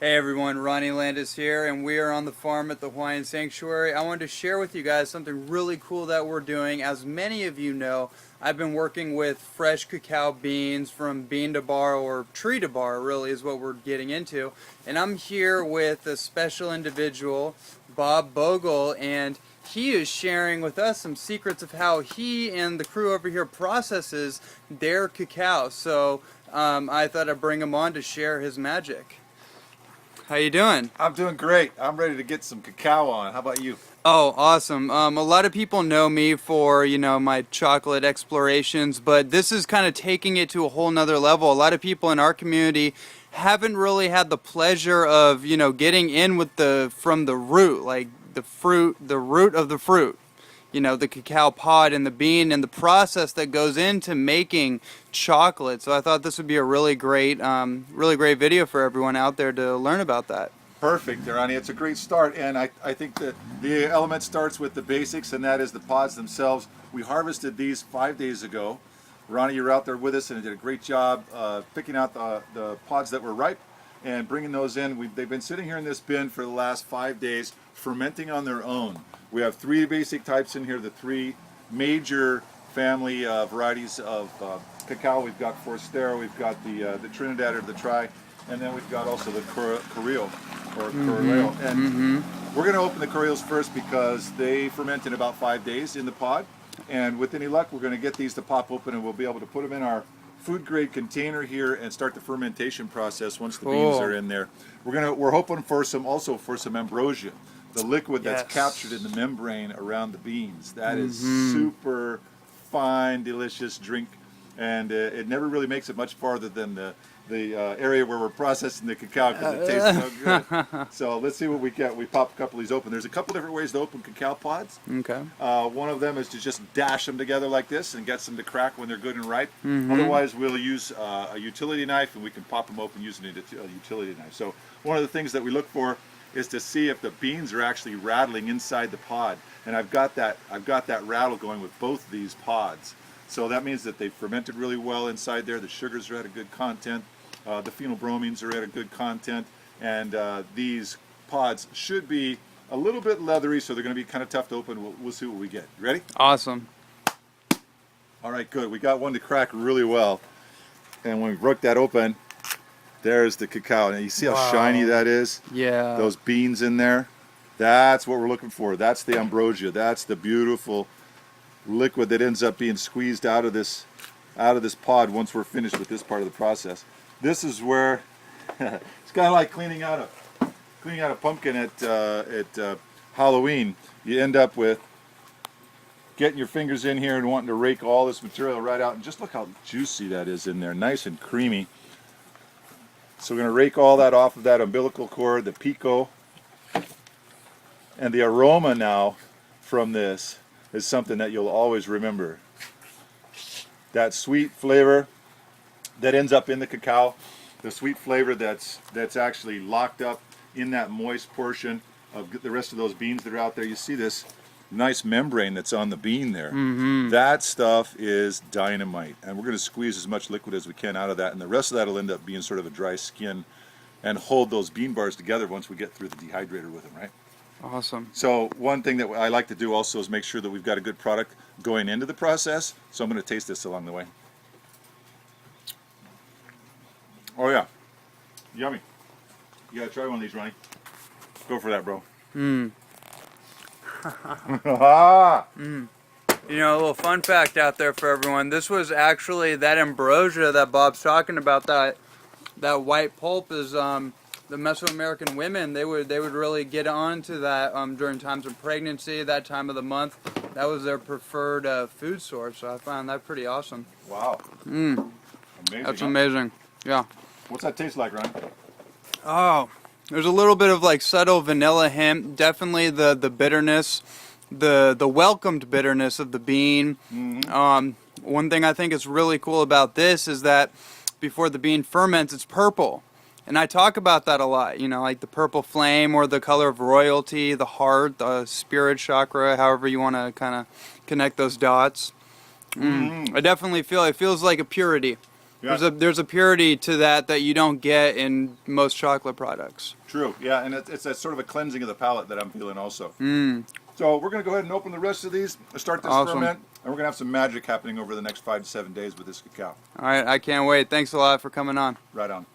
Hey everyone, Ronnie Landis here, and we are on the farm at the Hawaiian Sanctuary. I wanted to share with you guys something really cool that we're doing. As many of you know, I've been working with fresh cacao beans from bean to bar, or tree to bar really is what we're getting into. And I'm here with a special individual, Bob Bogle, and he is sharing with us some secrets of how he and the crew over here processes their cacao. So I thought I'd bring him on to share his magic. How you doing? I'm doing great. I'm ready to get some cacao on. How about you? Oh, awesome. A lot of people know me for, my chocolate explorations, but this is kind of taking it to a whole nother level. A lot of people in our community haven't really had the pleasure of, getting in with from the root, like the root of the fruit. The cacao pod and the bean and the process that goes into making chocolate. So I thought this would be a really great video for everyone out there to learn about that. Perfect, Ronnie. It's a great start, and I think that the element starts with the basics, and that is the pods themselves. We harvested these 5 days ago. Ronnie, you were out there with us and did a great job picking out the pods that were ripe and bringing those in. They've been sitting here in this bin for the last 5 days, fermenting on their own. We have three basic types in here, the three major family varieties of cacao. We've got Forastero, we've got the Trinidad or the Tri, and then we've got also the Carrillo or Carrillo. And we're going to open the Carrillos first because they ferment in about 5 days in the pod. And with any luck, we're going to get these to pop open, and we'll be able to put them in our food grade container here and start the fermentation process once the beans are in there. We're hoping for some ambrosia, the liquid that's captured in the membrane around the beans. That is super fine, delicious drink, and it never really makes it much farther than the area where we're processing the cacao because it tastes so good. So let's see what we get. We pop a couple of these open. There's a couple different ways to open cacao pods. Okay. One of them is to just dash them together like this and get them to crack when they're good and ripe. Otherwise, we'll use a utility knife, and we can pop them open using a utility knife. So one of the things that we look for is to see if the beans are actually rattling inside the pod. And I've got that rattle going with both of these pods. So that means that they've fermented really well inside there. The sugars are at a good content. The phenylbromines are at a good content. And these pods should be a little bit leathery, so they're going to be kind of tough to open. We'll see what we get. You ready? Awesome. All right, good. We got one to crack really well. And when we broke that open, there's the cacao. Now you see how shiny that is? Yeah. Those beans in there. That's what we're looking for. That's the ambrosia. That's the beautiful liquid that ends up being squeezed out of this pod once we're finished with this part of the process. This is where it's kind of like cleaning out a pumpkin at Halloween. You end up with getting your fingers in here and wanting to rake all this material right out, and just look how juicy that is in there, nice and creamy. So we're going to rake all that off of that umbilical cord, the pico, and the aroma now from this is something that you'll always remember. That sweet flavor that ends up in the cacao, the sweet flavor that's actually locked up in that moist portion of the rest of those beans that are out there. You see this nice membrane that's on the bean there. That stuff is dynamite, and we're going to squeeze as much liquid as we can out of that, and the rest of that will end up being sort of a dry skin and hold those bean bars together once we get through the dehydrator with them, right? Awesome. So one thing that I like to do also is make sure that we've got a good product going into the process. So I'm going to taste this along the way. Oh yeah, yummy. You gotta try one of these, Ronnie. Go for that, bro. A little fun fact out there for everyone. This was actually that ambrosia that Bob's talking about. That white pulp is the Mesoamerican women. They would really get onto that during times of pregnancy, that time of the month. That was their preferred food source. So I found that pretty awesome. Wow. Amazing. That's amazing. Yeah. What's that taste like, Ron? Oh, there's a little bit of like subtle vanilla hint. Definitely the bitterness, the welcomed bitterness of the bean. One thing I think is really cool about this is that before the bean ferments, it's purple. And I talk about that a lot, like the purple flame or the color of royalty, the heart, the spirit chakra, however you want to kind of connect those dots. I definitely feel it feels like a purity. Yeah. There's a purity to that you don't get in most chocolate products. True. Yeah, and it's a sort of a cleansing of the palate that I'm feeling also. Mm. So we're going to go ahead and open the rest of these, start this Awesome. ferment, and we're going to have some magic happening over the next 5 to 7 days with this cacao. All right, I can't wait. Thanks a lot for coming on. Right on.